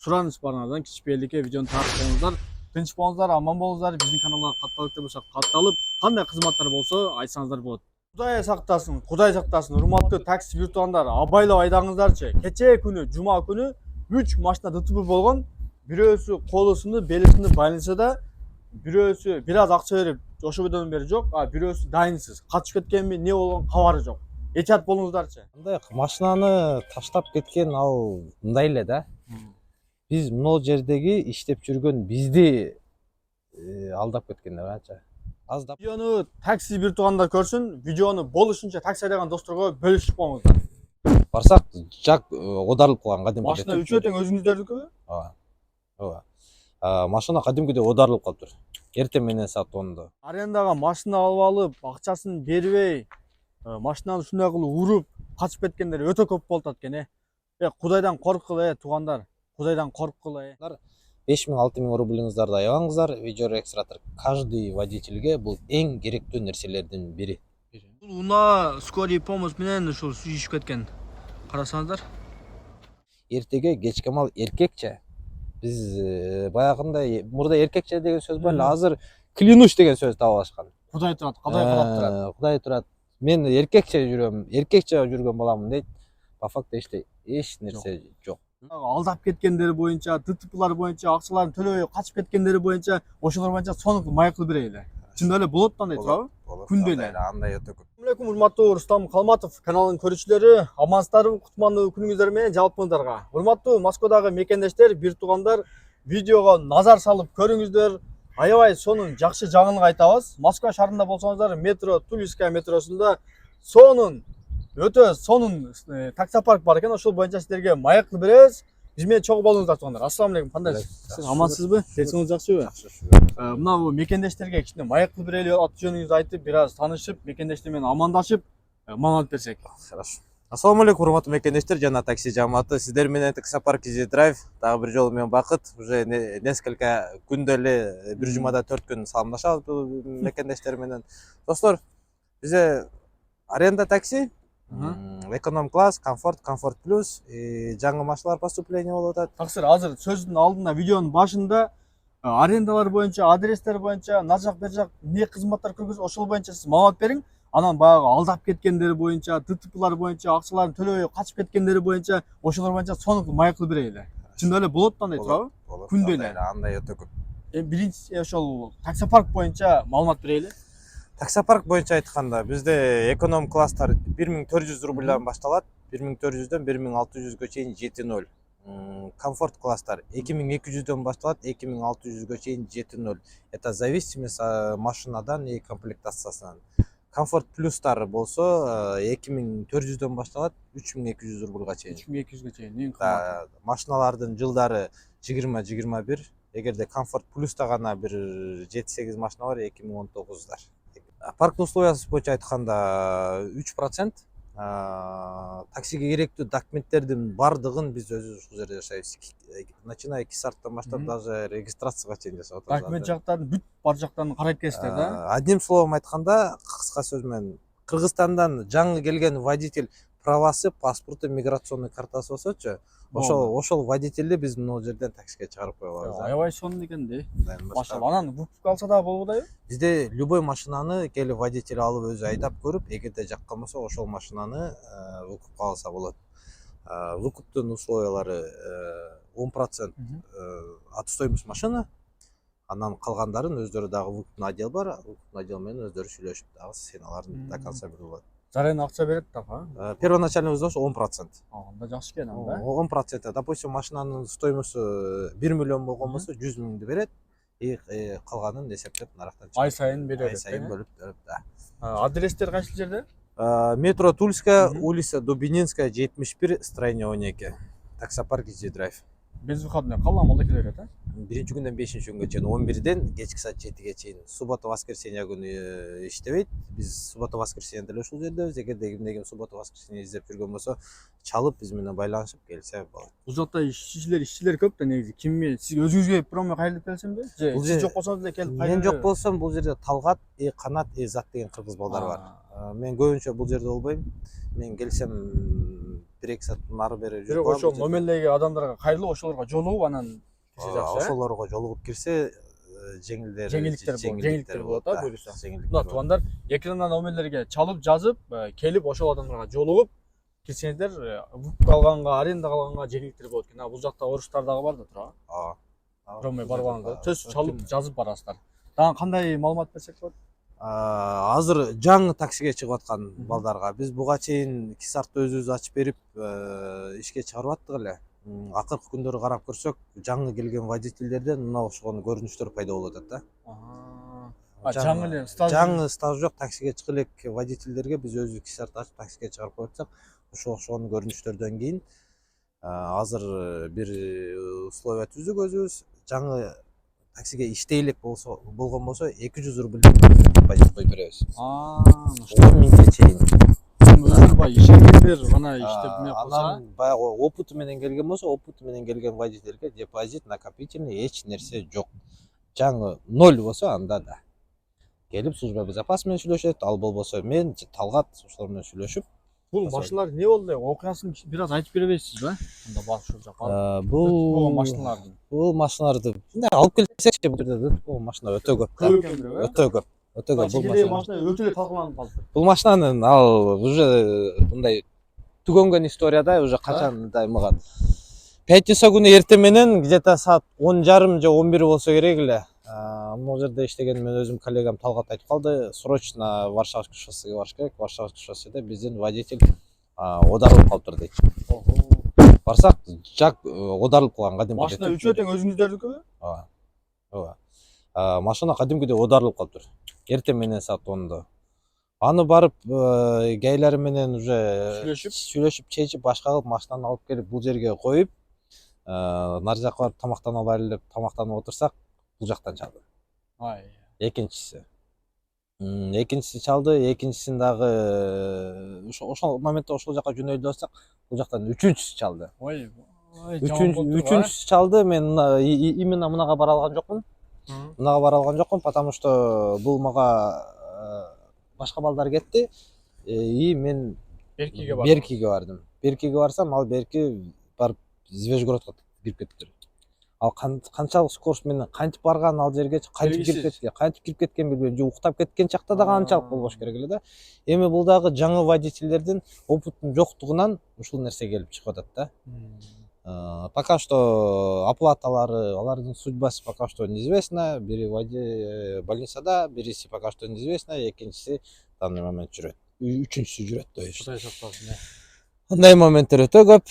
суранış барыңардан кичпейликке видеону таратып коюңуздар. Тынч болуңуздар, аман болуңуздар. Биздин каналга катталып болсо катталып, кандай кызматтар болсо айтсаңыздар болот. Кудай сактасын, урматтуу такси биртуандар, абайлап айдаңыздарчы. Кечээ күнү, жума күнү 3 машина ДТП болгон. Бирөөсү колу сынды, бели сынды больницада, бирөөсү бир аз акча берип ошободон бери жок, а бирөөсү дайынсыз. Качып кеткенби, не болгон кабары жок. Этият болуңуздарчы. Андай машинаны таштап кеткен ал мындай эле да. Биз мына жердеги иштеп жүргөн бизди алдап кеткен деп анча. Аздап. Видеону такси биртуандар көрсүн, видеону болушунча такси айдаган досторго бөлүшүп коюңуздар. Барсак жак оодарылып калган кадимки. Машина үчөө тең өзүңүздөрдүкүбү? Ооба. Машина кадимкидей оодарылып калыптыр. Эртең менен саат 10-да. Арендага машина алып алып, акчасын бербей, машинаны ушундай кылып уруп, качып кеткендер өтө көп болуп аткан. Кудайдан корккула, туугандар. Кудайдан корккула. 5000-6000 рублиңиздарды аябаңыздар. Видеорегистратор каждый водительге бул эң керектүү нерселердин бири. Бул унаа скорый помощь менен ушул сүйүшүп кеткен. Карасаңыздар. Эртеге кечке мал эркекче. Биз баягындай мурда эркекче деген сөз бар эле, азыр клянусь деген сөз таап алышкан. Кудай турат, Кудай карап турат. Кудай турат. Мен эркекче жүрөм, эркекче жүргөн баламын дейт. По факту эч нерсе жок. Алдап кеткендери боюнча, ДТПлар боюнча, акчаларын төлөбөй качып кеткендери боюнча, ошолор боюнча сонун маек берели. Чындап эле болот андай туурабы? Күндө эле. Андай өтө көп. Assalamu alaikum, урматтуу Рустам Калматов каналынын көрүүчүлөрү, амансыздарбы, кутмандуу күнүңүздөр менен жалпыңыздарга. Урматтуу Москвадагы мекендештер, бир туугандар, видеого назар салып көрүңүздөр. Аябай сонун жакшы жагын айтабыз. Москва шаарында болсоңуздар, метро Тульская метросунда өтө сонун таксопарк бар экен. Ошол боюнча сиздерге маек беребиз. Биз менен чогуу болуңуздар туугандар. Ассаламу алейкум, кандайсыз? Амансызбы? Сесиңиз жакшыбы? Мына бул мекендештерге кичине маек берели, ат жөнүңүздү айтып, бир аз таанышып, мекендештер менен амандашып, маалымат берсек. Хорошо. Ассаламу алейкум, урматтуу мекендештер жана такси жамааты. Сиздер менен таксопарк Easy Drive. Дагы бир жолу мен Бакыт. Уже несколько күндө эле, бир жумада 4 күн саламдашабыз бул мекендештер менен. Достор, бизде аренда такси, эконом класс, комфорт плюс, жаңы машиналар поступление болуп атат. Таксир, азыр сөздүн алдында, видеонун башында арендалар боюнча, адрестер боюнча, нар жак бер жак эмне кызматтар көргөзүп, ошол боюнча сиз маалымат бериң. Анан баягы алдап кеткендери боюнча, ДТПлар боюнча, акчаларын төлөбөй качып кеткендери боюнча, ошолор боюнча сонун маек берели. Чындап эле болот андай туурабы? Күндө эле. Андай өтө көп. Биринчи ошол таксопарк боюнча маалымат берели. Таксопарк боюнча айтканда, бизде эконом класстар 1400 рубльдан башталат, 1400дөн 1600гө чейин 7.0. Комфорт класстар 2200дөн башталат, 2600гө чейин 7.0. Это зависимость машинадан и комплектациясынан. Комфорт плюстар болсо 2400дөн башталат, 3200 рубльга чейин. 3200гө чейин. Эң кымбаты. Машиналардын жылдары 20-21. Эгерде комфорт плюста гана бир 7-8 машина бар, 2019дар. Парктын условиясы боюнча айтканда 3%. Таксиге керектүү документтердин бардыгын биз өзүбүз ушул жерде жашайбыз. Начиная 2 сааттан баштап даже регистрацияга чейин жасап атабыз. Документ жактарын бүт бар жактарын карайт келесиздер да? Одним словом айтканда, кыска сөз менен Кыргызстандан жаңы келген водитель правасы, паспорту, миграционный картасы болсочу, ошол водительди биз мына жерден таксиге чыгарып кое алабыз. Аябай сонун экен да. Машалла, анан выкупка алса да болбодайбы? Бизде любой машинаны келип водитель алып өзү айдап көрүп, эгерде жаккан болсо ошол машинаны выкупка алса болот. Выкуптун условиялары 10% от стоимость машины. Анан калгандарын өздөрү дагы выкупный отдел бар, выкупный отдел менен өздөрү сүйлөшүп дагы сеналарын до конца берип алат. Зарен акча берет да? Первоначальный взнос 10%. Анда жакшы экен анда. 10%. Допустим, машинанын стоимосу 1 миллион болгон болсо 100 миңди берет, калганын эсептеп нарактан чыгып. Ай сайын берет. Ай сайын бөлүп берет да. Адрестер кайсы жерде? Метро Тульская, улица Дубининская, 71, строение 12. Таксопарк Easy Drive. Безвыходный калган молдо келе берет, Биринчи күндөн 5-ши күнгө чейин 11ден кечки саат 7ге чейин. Суббота, воскресенье күнү иштебейт. Биз суббота, воскресенье деле ушул жердебиз. Эгерде кимде суббота, воскресенье издеп жүргөн болсо, чалып биз менен байланышып келсе болот. Бул жакта ишчилер көп да негизи. Кимге сиз өзүңүзгө промо кайрылып келсемби? Же сиз жок болсоңуз деле келип кайрылып? Мен жок болсом, бул жерде Талгат, Канат, Зат деген кыргыз балдар бар. Мен көбүнчө бул жерде болбойм. Мен келсем 1-2 сааттан ары бери жүрүп бирок ошо мамилеге адамдарга кайрылып ошолорго жолугуп анан кирсе жакшы. ошолорго жолугуп кирсе жеңилдиктер болот да буюрса. жеңилдиктер Мына туугандар экрандан номерлерге чалып жазып келип ошол адамдарга жолугуп кирсеңиздер вуп алганга аренда алганга жеңилдиктер болот экен. Бул жакта орустар дагы бар да тура. Ромей барбаңыздар. Сөз чалып жазып барасыздар. Дагы кандай маалымат берсек болот? Азыр жаңы таксиге чыгып аткан балдарга биз буга чейин кисартты өзүбүз ачып берип ишке чыгарып аттык эле. Акыркы күндөрү карап көрсөк, жаңы келген водительдерден мына ошого көрүнүштөр пайда болуп атат да. Жаңы эле стаж. Жаңы стаж жок таксиге чыга элек водительдерге биз өзүбүз кисарт ачып таксиге чыгарып коетсак, ошонун көрүнүштөрдөн кийин азыр бир условия түздүк өзүбүз. Жаңы таксиге иштей элек болгон болсо 200 рубль депозит коюп беребиз. 10 миңге чейин. Баягы ишенгендер гана иштеп эме кылса, Анан баягы опыты менен келген болсо, опыты менен келген водительдерге депозит накопительный эч нерсе жок. Жаңы 0 болсо анда да. Келип служба безопасности менен сүйлөшөт, ал болбосо мен Талгат ошолор менен сүйлөшүп. бул машиналар эмне болду деп окуясын бир аз айтып бере бересизби? Анда ошол жака. Бул машиналарды алып келсекчи, бул жерде бул машина өтө көп. Өтө көп. Өтө көп бул машина өтө эле талкууланып калды. Бул машинанын ал уже мындай түгөнгөн история да, уже качандай мыгат. Пятница күнү эртең менен где-то саат 10:30 же 11 болсо керек эле. Могу жерде иштеген мен өзүм коллегам Талгат айтып калды, срочно Варшавский шоссеге барыш керек. Варшавский шосседе биздин водитель оодарылып калыптыр дейт. Барсак, жак оодарылып калган кадимки. Машина үчөө тең өзүңүздөрдүкүбү? Ооба. Машина кадимкидей оодарылып калыптыр. Эртең менен саат 10-да. Аны барып гейлер менен уже сүйлөшүп чечип башка кылып машинаны алып келип бул жерге коюп, нар жакка барып тамактанып алайлы деп тамактанып отурсак, бул жактан чалды. Экинчиси чалды, экинчисин дагы ошол моментте ошол жака жөнөйлү болсак, бул жактан үчүнчүсү чалды. Үчүнчүсү чалды, мен именно мынага бара алган жокмун. Потому что бул мага башка балдар кетти. И мен Беркиге бардым. Беркиге барсам, ал Берки барып Звежгородко кирип кетиптир. Ал канчалык скорость менен кантип барган ал жерге, кантип кирип кеткен билбейм. Же уктап кеткен чакта да канчалык болбош керек эле да. Эми бул дагы жаңы водительдердин опытын жоктугунан ушул нерсе келип чыгып атат да. Пока что оплаталары, алардын судьбасы пока что неизвестна. Бири больницада, бириси пока что неизвестна, экинчиси данный момент жүрөт. Үчүнчүсү жүрөт, то есть. Кудай сактасын. Андай моменттер өтө көп.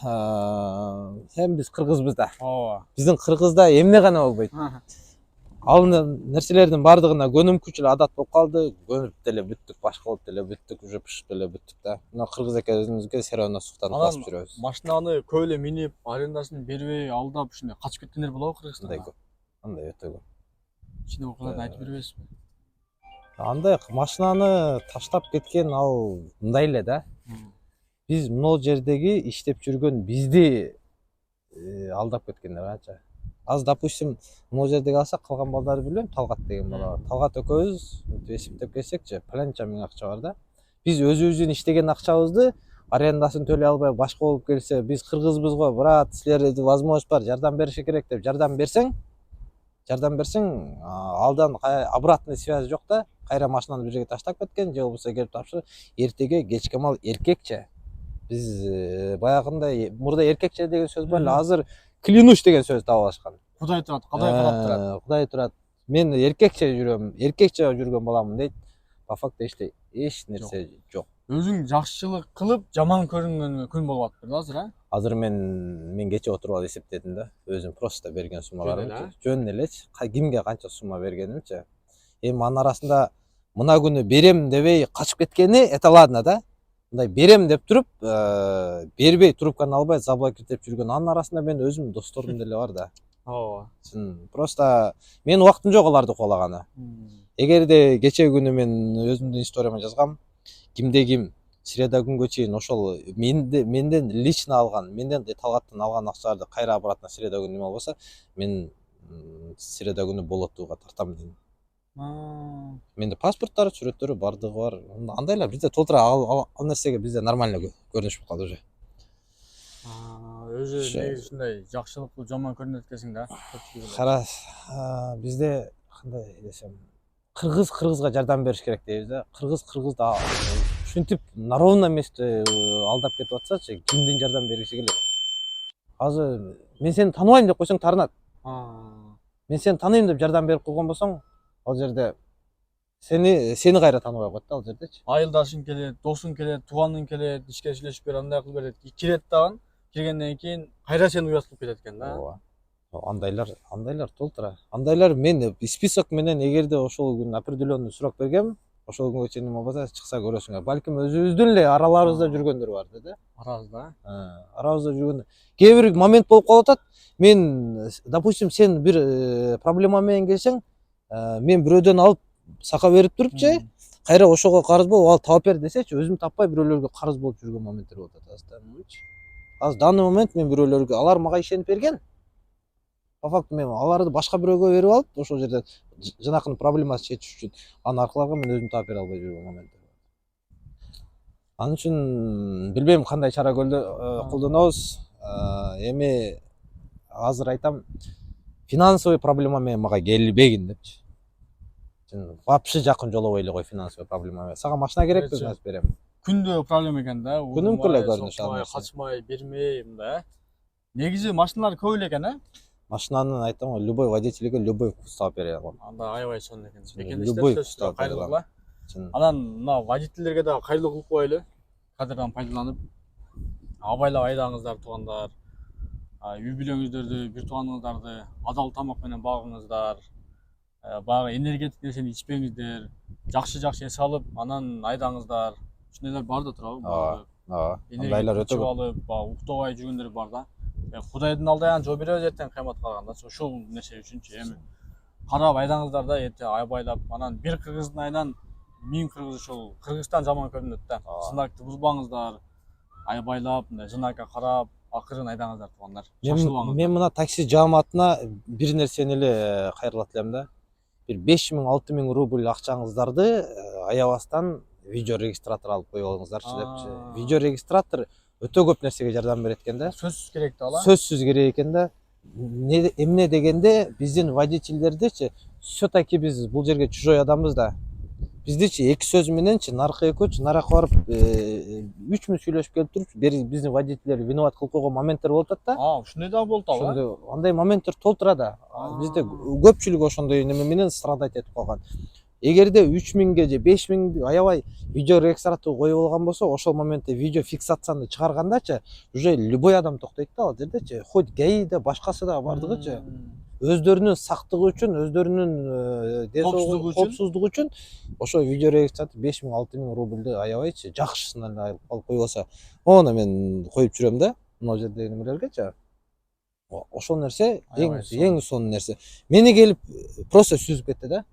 Эми биз кыргызбыз да. Ооба. Биздин кыргызда эмне гана болбойт. Ал нерселердин бардыгына көнүмкүчү адат болуп калды. Көнүп деле бүттүк, башка болуп деле бүттүк, уже пишип деле бүттүк да. Мына кыргыз экенибизге сериозно суктанып басып жүрөбүз. Машинаны көп эле минип, арендасын бербей, алдап ушундай качып кеткендер болобу Кыргызстанда? Андай өтө көп. Кичине окуяларды айтып беребезби? Андай машинаны таштап кеткен ал мындай эле да. Биз могу жердеги иштеп жүргөн бизди алдап кеткендер анча. Аз допустим могу жердеги алсак калган балдарды билбейм, Талгат деген бала. Талгат экөөбүз эсептеп келсекчи, палянча миң акча бар да. Биз өзүбүздүн иштеген акчабызды арендасын төлөй албай башка болуп келсе, биз кыргызбыз го, брат, силерде возможность бар, жардам бериши керек деп жардам берсең, алдан обратный связь жок да. Кайра машинаны бир жерге таштап кеткен, же болбосо келип тапшыр, эртеге кечке мал эркекче. Биз баягындай мурда эркекче деген сөз бар эле, азыр клянусь деген сөз таап алышкан. Кудай турат, Кудай карап турат. Кудай турат. Мен эркекче жүргөн баламын дейт. По факту эч нерсе жок. Өзүң жакшылык кылып, жаман көрүнгөн күн болуп атыптыр да азыр, Азыр мен кече отуруп алып эсептедим да. Өзүм просто берген суммаларымчы. Жөн элечи, кимге канча сумма бергенимчи. Эми анын арасында мына күнү берем дебей качып кеткени это ладно да. Мындай берем деп туруп, бербей трубканы албай заблокировать жүргөн анын арасында мен өзүм досторум деле бар да. Ооба. Просто мен убактым жок аларды куулаганы. Эгерде кече күнү мен өзүмдүн историямда жазгам, кимде ким среда күнгө чейин ошол менден лично алган, менден Талгаттан алган акчаларды кайра обратно среда күнү эме болбосо, мен среда күнү болотууга тартам дейм. Менде паспорттары, сүрөттөрү бардыгы бар. Андайлар бизде толтура ал нерсеге бизде нормально көрүнүш болуп калды уже. Өзү негизи ушундай жакшылыктуу жаман көрүнөт экенсиң да. Кара, бизде кандай десем, кыргызга жардам бериш керек дейбиз да. Кыргызды ушинтип на ровном месте алдап кетип атсачы, кимдин жардам бергиси келет? Азыр мен сени тааныбайм деп койсоң таарынат. Мен сени тааныйм деп жардам берип койгон болсоң, ал жерде сени кайра тааныбай коет да ал жердечи. Айылдашың келет, досуң келет, тууганың келет, ишке сүйлөшүп бер, андай кылып берет. Кирет дагы, киргенден кийин кайра сени уят кылып кетет экен да. Ооба. Андайлар толтура. Андайлар мен список менен эгерде ошол күн определенный сурак бергем, ошол күнгө чейин болбосо чыкса көрөсүңөр. Балким өзүбүздүн эле араларыбызда жүргөндөр бар да. Арабызда. Арабызда жүргөндө кээ бир момент болуп калып атат. Мен, допустим, сен бир проблема менен келсең, мен бирөөдөн алып сака берип турупчу, кайра ошого карыз болуп ал таап бер десечи, өзүм таппай бирөөлөргө карыз болуп жүргөн моменттер болуп атат. Азыр данный момент мен бирөөлөргө алар мага ишенип берген. По факту мен аларды башка бирөөгө берип алып, ошол жерде жанакынын проблемасын чечиш үчүн анын аркыларга мен өзүм таап бере албай жүргөн моменттер бар. Анын үчүн билбейм кандай чара колдонобуз. Эми азыр айтам, финансовый проблема менен мага келбегин депчи. Вообще жакын жолобой эле кой финансовый проблема. Сага машина керекпи, мен берем. Күндө проблема экен да. Күнүмкү эле көрүнүш алат. Качмай, бермей мындай. Негизи машиналар көп эле экен, Машинанын айтам го, любой водительге любой вкус таап бере алат. Анда аябай сонун экен. Любой вкус таап бере алат. Анан мына водительдерге да кайрылуу кылып коелу. Кадырдан пайдаланып, абайлап айдаңыздар туугандар. Үй бүлөңүздөрдү, бир тууганыңыздарды адал тамак менен багыңыздар. Баягы энергетик нерсени ичпеңиздер. Жакшы эс алып, анан айдаңыздар. Ушундайлар бар да турабы. Андайлар өтө көп. Алып, уктабай жүргөндөр бар да. Кудайдын алдайан жол беребиз эртең кыямат калганда. Ушул нерсе үчүнчү эми карап айдаңыздар да, эрте айбайлап. Анан бир кыргыздын айынан 1000 кыргыз ушул Кыргызстан жаман көрүнөт да. Знакты бузбаңыздар. Айбайлап, мындай жынакка карап, акырын айдаңыздар туугандар. Мен мына такси жааматына бир нерсени эле кайрылат элем да. Бир 5000-6000 рубль акчаңыздарды аябастан видео регистратор алып коюп алыңыздарчы депчи. Видео регистратор өтө көп нерсеге жардам берет экен да. Сөзсүз керек да ала. Сөзсүз керек экен да. Эмне дегенде биздин водительдердичи все-таки биз бул жерге чужой адамбыз да. Биздичи эки сөз мененчи наркы экөөчү наракка барып 3000 сүйлөшүп келип туруп биздин водительдер виноват кылып койгон моменттер болуп атат да. Ушундай да болуп атабы. Андай моменттер толтура да. Бизде көпчүлүк ошондой неме менен страдать этип калган. Эгерде 3000ге же 5000 аябай видео регистратор коюп алган болсо, ошол моментте видео фиксацияны чыгаргандачы уже любой адам токтойт да ал жердечи. Хоть ГАИ да башкасы да бардыгычы. Өздөрүнүн сактыгы үчүн, өздөрүнүн коопсуздугу үчүн ошо видео регистратор 5000-6000 рубльды аябайчы жакшысын алып коюп алса, оны мен коюп жүрөм да, мына жердеги немелергечи. Ошол нерсе эң сонун нерсе. Мени келип просто сүзүп кетти да.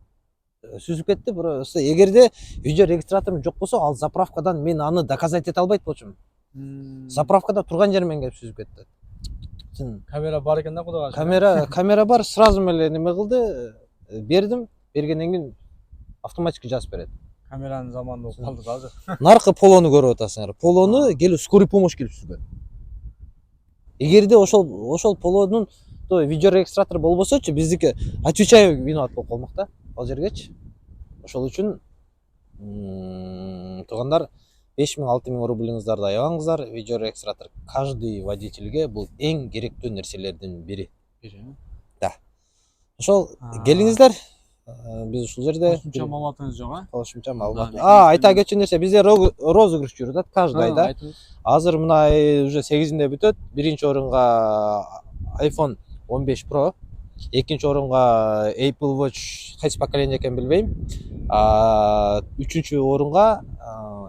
Сүзүп кетти, просто эгерде видео регистраторум жок болсо, ал заправкадан мен аны доказать эте албайт болчумун. Заправкада турган жеримен келип сүзүп кетти. Камера бар экен да, кудайга. Камера бар, сразу эле неме кылды, бердим, бергенден кийин автоматически жазып берет. Камеранын заманы болуп калды да азыр. Наркы полону көрүп атасыңар. Полону келип скорый помощь келип сүзгөн. Эгерде ошол полонун видео регистратор болбосочу, биздики отвечаю виноват болуп калмак да ал жергечи. Ошол үчүн туугандар 5000-6000 рубльиңыздарды аябаңыздар. Видео регистратор каждый водительге бул эң керектүү нерселердин бири. Да. Ошол келиңиздер. Биз ушул жерде кошумча маалыматыңыз жок, кошумча маалымат. Айта кетчү нерсе, бизде розыгрыш жүрүп атат каждый айда. Азыр мына уже 8-inde бүтөт. Биринчи орунга iPhone 15 Pro, экинчи орунга Apple Watch кайсы поколение экенин билбейм. Үчүнчү орунга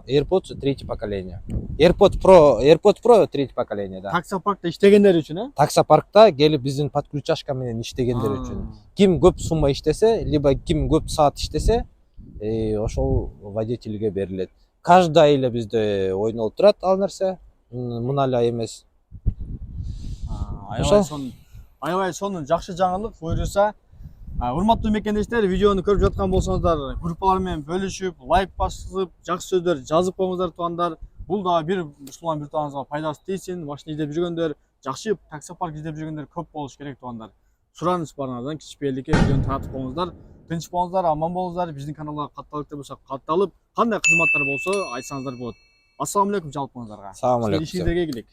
AirPods третий поколение. AirPods Pro третий поколение, да. Таксопаркта иштегендер үчүн, Таксопаркта келип биздин подключашка менен иштегендер үчүн. Ким көп сумма иштесе, либо ким көп саат иштесе, ошол водительге берилет. Каждый ай эле бизде ойнолуп турат ал нерсе. Мына эле эмес. Аябай сонун жакшы жаңылык буйруса. Урматтуу мекендештер, видеону көрүп жаткан болсоңуздар, группалар менен бөлүшүп, лайк басып, жакшы сөздөр жазып коюңуздар туугандар. Бул да бир мусулман бир тууганыңызга пайдасы тийсин. Машина издеп жүргөндөр, жакшы такси парк издеп жүргөндөр көп болуш керек туугандар. Сураныч барыңардан кичипеликке видеону таратып коюңуздар. Тынч болуңуздар, аман болуңуздар. Биздин каналга катталып болсо катталып, кандай кызматтар болсо айтсаңыздар болот. Ассаламу алейкум жалпыңыздарга. Салам алейкум. Ишиңизге ийгилик.